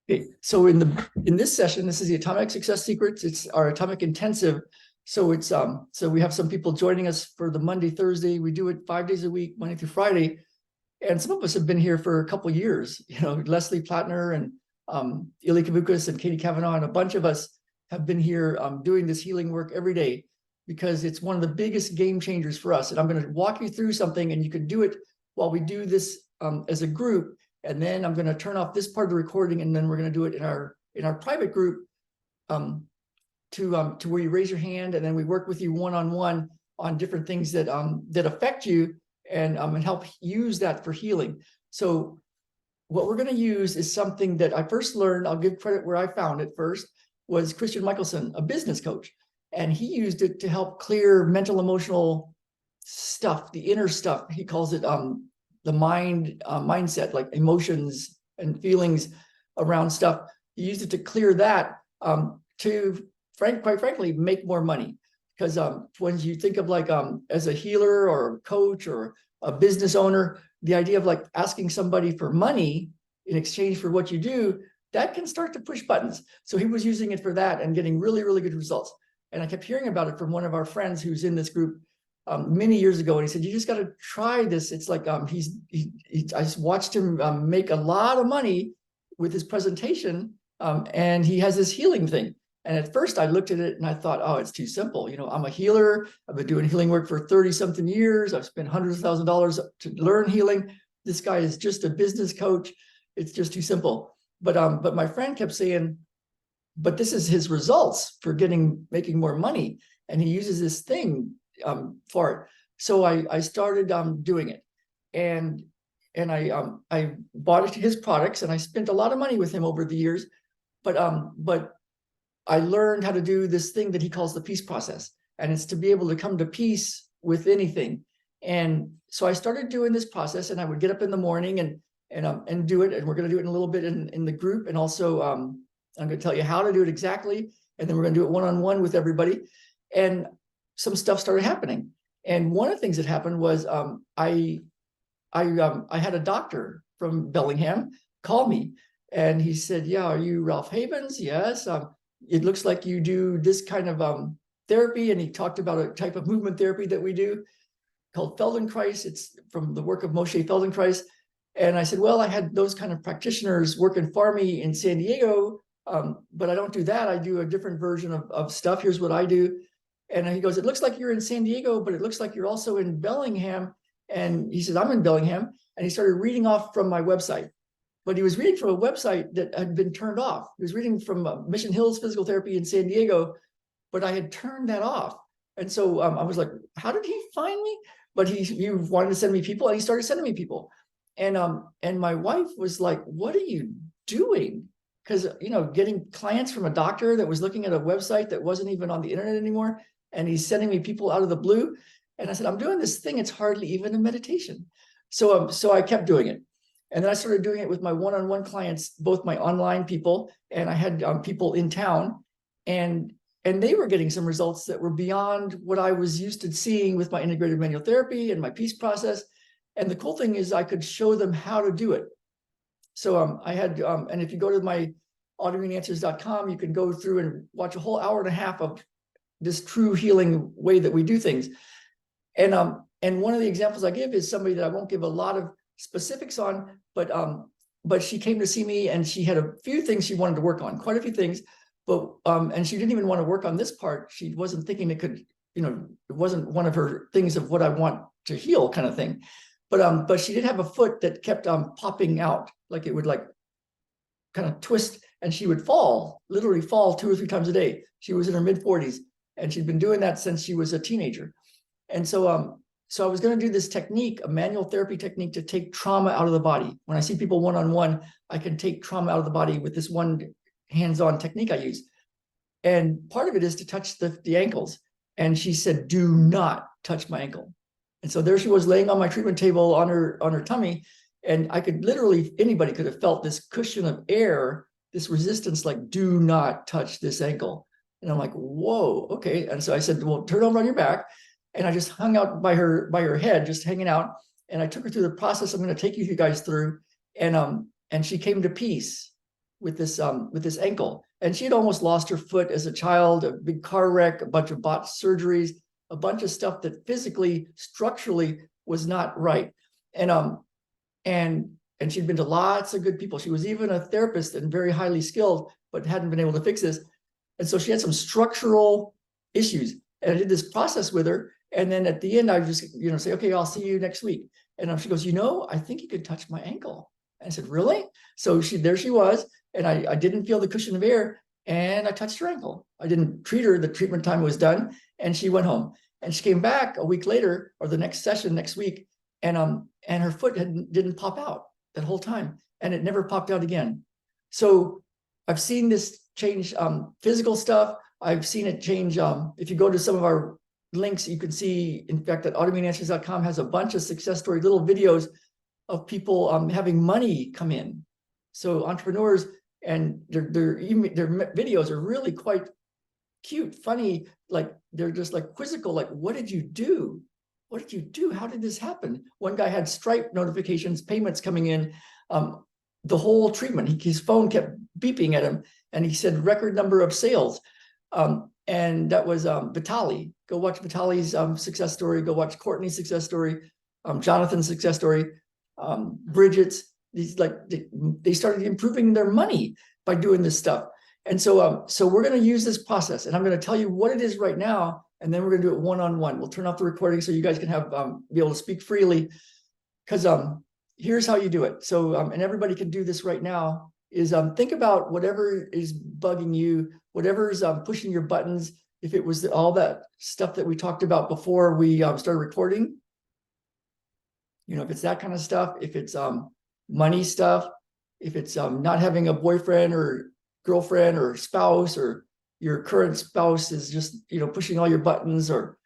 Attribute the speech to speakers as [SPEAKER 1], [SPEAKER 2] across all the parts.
[SPEAKER 1] Okay, so in this session, this is the Atomic Success Secrets. It's our Atomic Intensive. So it's so we have some people joining us for the Monday, Thursday. We do it 5 days a week, Monday through Friday. And some of us have been here for a couple of years. You know, Leslie Plattner and Ili Kavukas and Katie Kavanaugh, and a bunch of us have been here doing this healing work every day because it's one of the biggest game changers for us. And I'm going to walk you through something, and you can do it while we do this as a group. And then I'm going to turn off this part of the recording, and then we're going to do it in our private group to where you raise your hand, and then we work with you one-on-one on different things that that affect you and help use that for healing. So what we're going to use is something that I first learned. I'll give credit where I found it first, was Christian Michelson, a business coach, and he used it to help clear mental, emotional stuff, the inner stuff. He calls it the mindset, like emotions and feelings around stuff. He used it to clear that to quite frankly, make more money. Because when you think of like as a healer or a coach or a business owner, the idea of like asking somebody for money in exchange for what you do, that can start to push buttons. So he was using it for that and getting really, really good results. And I kept hearing about it from one of our friends who's in this group many years ago, and he said, "You just got to try this." It's like I just watched him make a lot of money with his presentation, and he has this healing thing. And at first I looked at it and I thought, oh, it's too simple. You know, I'm a healer. I've been doing healing work for 30 something years. I've spent hundreds of thousands of dollars to learn healing. This guy is just a business coach. It's just too simple. But my friend kept saying, but this is his results for making more money. And he uses this thing for it. So I started doing it. And I bought his products, and I spent a lot of money with him over the years. But I learned how to do this thing that he calls the peace process. And it's to be able to come to peace with anything. And so I started doing this process, and I would get up in the morning and do it. And we're going to do it in a little bit in the group. And also I'm going to tell you how to do it exactly. And then we're going to do it one-on-one with everybody. And some stuff started happening. And one of the things that happened was I had a doctor from Bellingham call me, and he said, "Yeah, are you Ralph Havens?" "Yes. It looks like you do this kind of therapy." And he talked about a type of movement therapy that we do called Feldenkrais. It's from the work of Moshe Feldenkrais. And I said, well, I had those kind of practitioners working for me in San Diego, but I don't do that. I do a different version of stuff. Here's what I do. And he goes, "It looks like you're in San Diego, but it looks like you're also in Bellingham." And he said, "I'm in Bellingham." And he started reading off from my website. But he was reading from a website that had been turned off. He was reading from Mission Hills Physical Therapy in San Diego, but I had turned that off. And so I was like, how did he find me? But he wanted to send me people, and he started sending me people. And my wife was like, "What are you doing?" Because, you know, getting clients from a doctor that was looking at a website that wasn't even on the internet anymore, and he's sending me people out of the blue. And I said, "I'm doing this thing. It's hardly even a meditation." So I kept doing it. And then I started doing it with my one-on-one clients, both my online people, and I had people in town, and they were getting some results that were beyond what I was used to seeing with my integrated manual therapy and my peace process. And the cool thing is I could show them how to do it. So I had, and if you go to my autoimmuneanswers.com, you can go through and watch a whole hour and a half of this true healing way that we do things. And one of the examples I give is somebody that I won't give a lot of specifics on, but she came to see me, and she had a few things she wanted to work on, quite a few things, but and she didn't even want to work on this part. She wasn't thinking it could, you know, it wasn't one of her things of what I want to heal kind of thing. But she did have a foot that kept popping out, like it would like kind of twist, and she would fall, literally fall 2 or 3 times a day. She was in her mid-40s, and she'd been doing that since she was a teenager. And so I was going to do this technique, a manual therapy technique, to take trauma out of the body. When I see people one-on-one, I can take trauma out of the body with this one hands-on technique I use. And part of it is to touch the ankles. And she said, "Do not touch my ankle." And so there she was laying on my treatment table on her tummy. And I could literally, anybody could have felt this cushion of air, this resistance, like, "Do not touch this ankle." And I'm like, whoa, okay. And so I said, "Well, turn over on your back." And I just hung out by her head, just hanging out. And I took her through the process I'm going to take you guys through. And she came to peace with this ankle. And she had almost lost her foot as a child, a big car wreck, a bunch of botched surgeries, a bunch of stuff that physically, structurally was not right. And she'd been to lots of good people. She was even a therapist and very highly skilled, but hadn't been able to fix this. And so she had some structural issues. And I did this process with her. And then at the end, I just, say, okay, I'll see you next week. And she goes, I think you could touch my ankle. And I said, really? So there she was. And I didn't feel the cushion of air. And I touched her ankle. I didn't treat her. The treatment time was done. And she went home. And she came back a week later, or the next session next week. And her foot didn't pop out that whole time. And it never popped out again. So I've seen this change physical stuff. I've seen it change. If you go to some of our links, you can see, in fact, that autoimmuneanswers.com has a bunch of success story, little videos of people having money come in. So entrepreneurs, and their videos are really quite cute, funny, like they're just like quizzical, like, what did you do? What did you do? How did this happen? One guy had Stripe notifications, payments coming in, the whole treatment. His phone kept beeping at him, and he said record number of sales. And that was Vitaly. Go watch Vitaly's success story. Go watch Courtney's success story, Jonathan's success story, Bridget's. They started improving their money by doing this stuff. And so we're going to use this process, and I'm going to tell you what it is right now, and then we're going to do it one-on-one. We'll turn off the recording so you guys can have be able to speak freely, because here's how you do it. So and everybody can do this right now. Is think about whatever is bugging you, whatever's pushing your buttons. If it was all that stuff that we talked about before we started recording, if it's that kind of stuff, if it's money stuff, if it's not having a boyfriend or girlfriend or spouse, or your current spouse is just pushing all your buttons, or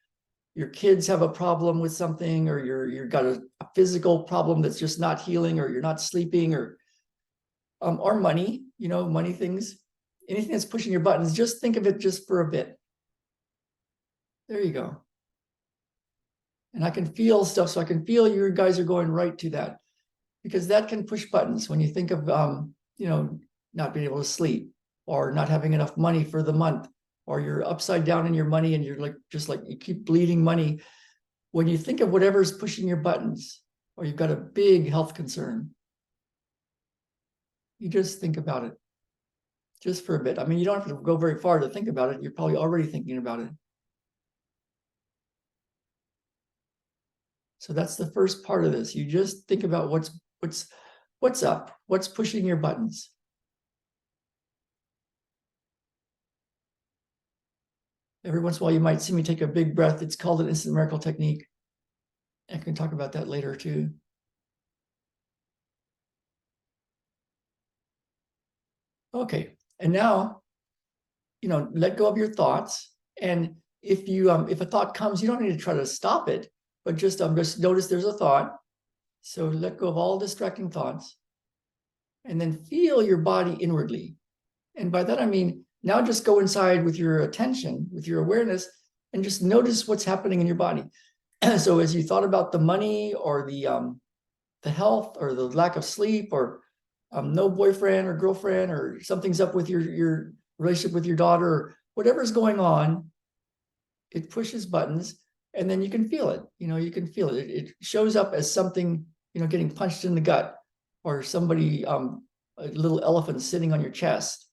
[SPEAKER 1] your kids have a problem with something, or you've got a physical problem that's just not healing, or you're not sleeping, or money, money things, anything that's pushing your buttons, just think of it just for a bit. There you go. And I can feel stuff, so I can feel you guys are going right to that, because that can push buttons when you think of, not being able to sleep, or not having enough money for the month, or you're upside down in your money and you're just like you keep bleeding money. When you think of whatever's pushing your buttons, or you've got a big health concern, you just think about it just for a bit. I mean, you don't have to go very far to think about it. You're probably already thinking about it. So that's the first part of this. You just think about what's up, what's pushing your buttons. Every once in a while, you might see me take a big breath. It's called an instant miracle technique. I can talk about that later too. Okay, and now, let go of your thoughts. And if a thought comes, you don't need to try to stop it, but just notice there's a thought. So let go of all distracting thoughts, and then feel your body inwardly. And by that, I mean, now just go inside with your attention, with your awareness, and just notice what's happening in your body. So as you thought about the money, or the health, or the lack of sleep, or no boyfriend or girlfriend, or something's up with your relationship with your daughter, or whatever's going on, it pushes buttons, and then you can feel it. You can feel it. It shows up as something, getting punched in the gut, or somebody, a little elephant sitting on your chest,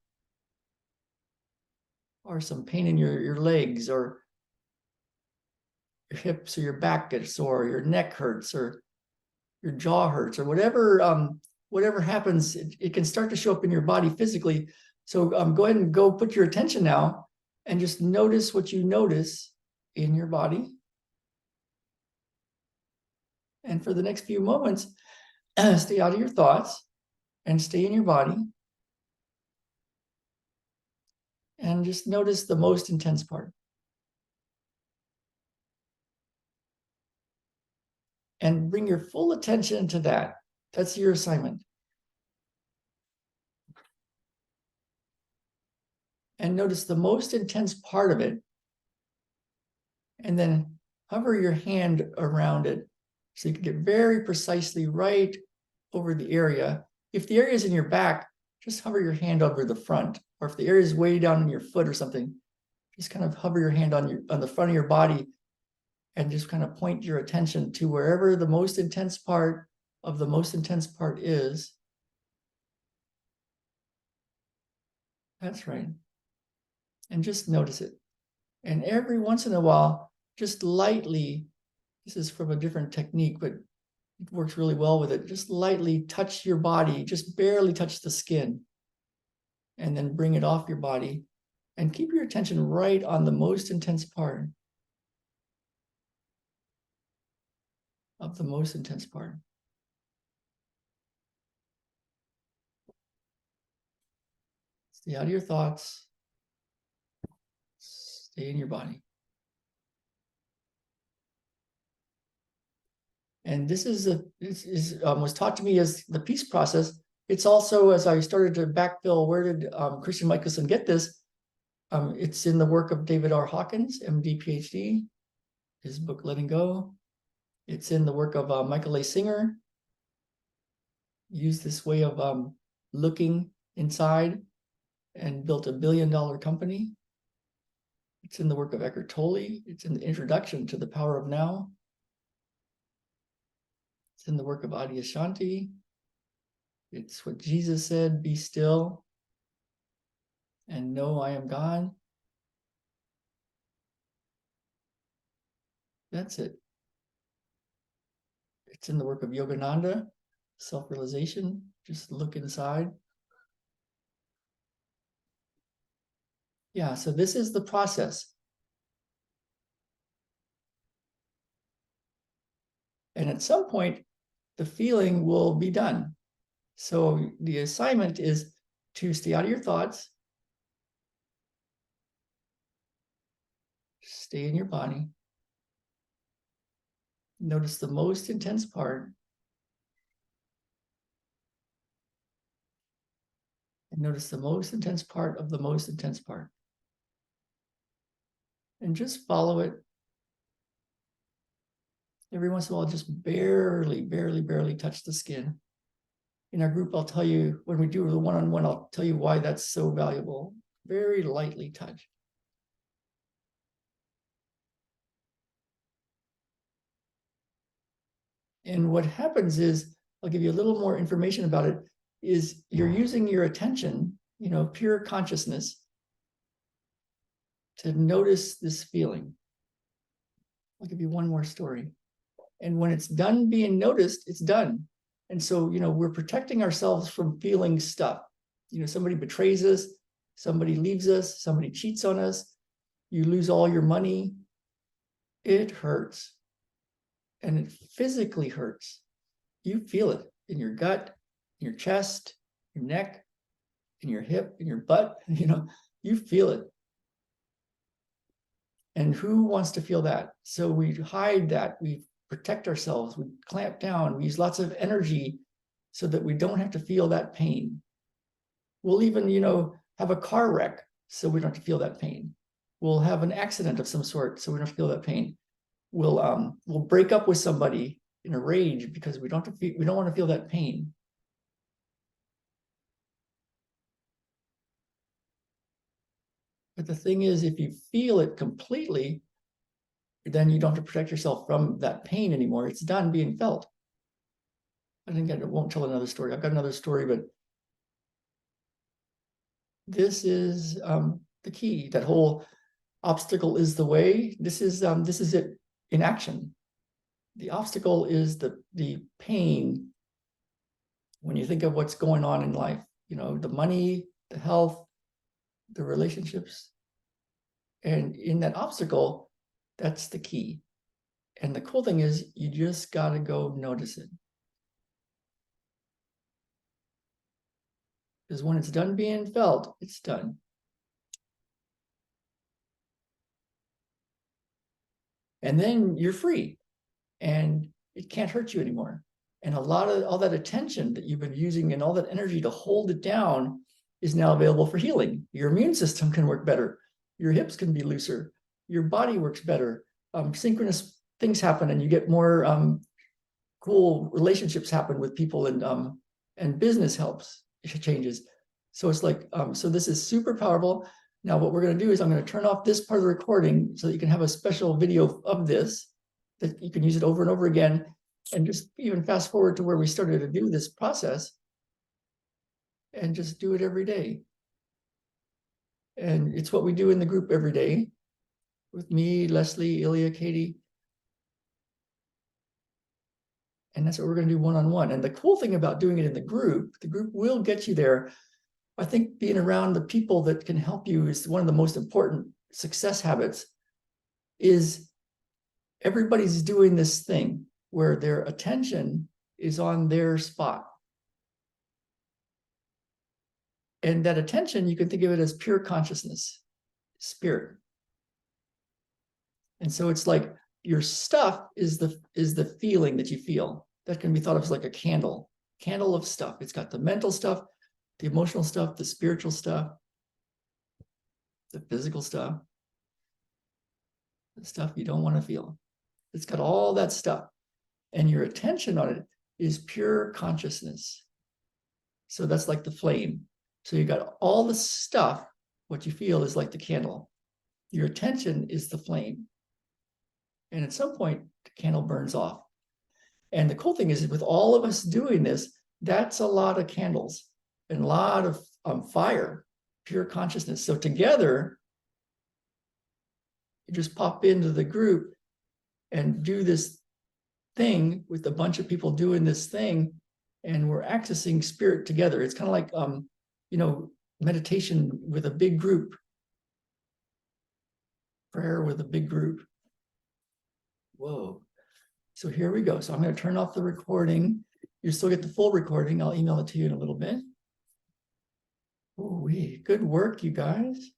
[SPEAKER 1] or some pain in your legs, or your hips, or your back gets sore, or your neck hurts, or your jaw hurts, or whatever happens, it can start to show up in your body physically. So go ahead and go put your attention now, and just notice what you notice in your body. And for the next few moments, stay out of your thoughts and stay in your body. And just notice the most intense part. And bring your full attention to that. That's your assignment. And notice the most intense part of it. And then hover your hand around it, so you can get very precisely right over the area. If the area is in your back, just hover your hand over the front, or if the area is way down in your foot or something, just kind of hover your hand on the front of your body and just kind of point your attention to wherever the most intense part of the most intense part is. That's right. And just notice it. And every once in a while, just lightly, this is from a different technique, but it works really well with it. Just lightly touch your body, just barely touch the skin, and then bring it off your body and keep your attention right on the most intense part of the most intense part. Stay out of your thoughts. Stay in your body. And this was taught to me as the peace process. It's also, as I started to backfill, where did Christian Michelson get this? It's in the work of David R. Hawkins, MD, PhD, his book, Letting Go. It's in the work of Michael A. Singer. Used this way of looking inside and built a $1 billion company. It's in the work of Eckhart Tolle. It's in the introduction to The Power of Now. It's in the work of Adyashanti. It's what Jesus said, be still and know I am God. That's it. It's in the work of Yogananda, self-realization. Just look inside. Yeah, so this is the process. And at some point, the feeling will be done. So the assignment is to stay out of your thoughts, stay in your body, notice the most intense part, and notice the most intense part of the most intense part. And just follow it. Every once in a while, just barely touch the skin. In our group, I'll tell you, when we do the one-on-one, I'll tell you why that's so valuable. Very lightly touch. And what happens is, I'll give you a little more information about it, is you're using your attention, pure consciousness, to notice this feeling. I'll give you one more story. And when it's done being noticed, it's done. And so, we're protecting ourselves from feeling stuff. Somebody betrays us, somebody leaves us, somebody cheats on us, you lose all your money. It hurts. And it physically hurts. You feel it in your gut, in your chest, your neck, in your hip, in your butt, you feel it. And who wants to feel that? So we hide that, we protect ourselves, we clamp down, we use lots of energy so that we don't have to feel that pain. We'll even, have a car wreck so we don't have to feel that pain. We'll have an accident of some sort so we don't have to feel that pain. We'll break up with somebody in a rage because we don't want to feel that pain. But the thing is, if you feel it completely, then you don't have to protect yourself from that pain anymore. It's done being felt. I won't tell another story. I've got another story, but this is the key. That whole obstacle is the way. This is it in action. The obstacle is the pain. When you think of what's going on in life, the money, the health, the relationships, and in that obstacle, that's the key. And the cool thing is, you just got to go notice it. Because when it's done being felt, it's done. And then you're free and it can't hurt you anymore. And a lot of all that attention that you've been using and all that energy to hold it down is now available for healing. Your immune system can work better. Your hips can be looser. Your body works better. Synchronous things happen and you get more cool relationships happen with people, and business changes. So it's like, so this is super powerful. Now what we're going to do is I'm going to turn off this part of the recording so that you can have a special video of this, that you can use it over and over again, and just even fast forward to where we started to do this process and just do it every day. And it's what we do in the group every day with me, Leslie, Ilya, Katie. And that's what we're going to do one-on-one. And the cool thing about doing it in the group will get you there. I think being around the people that can help you is one of the most important success habits. Is everybody's doing this thing where their attention is on their spot. And that attention, you can think of it as pure consciousness, spirit. And so it's like your stuff is the feeling that you feel. That can be thought of as like a candle of stuff. It's got the mental stuff, the emotional stuff, the spiritual stuff, the physical stuff, the stuff you don't want to feel. It's got all that stuff. And your attention on it is pure consciousness. So that's like the flame. So you got all the stuff, what you feel is like the candle. Your attention is the flame. And at some point, the candle burns off. And the cool thing is, with all of us doing this, that's a lot of candles and a lot of fire, pure consciousness. So together, you just pop into the group and do this thing with a bunch of people doing this thing, and we're accessing spirit together. It's kind of like, meditation with a big group, prayer with a big group. Whoa. So here we go. So I'm going to turn off the recording. You still get the full recording. I'll email it to you in a little bit. Oh, good work, you guys.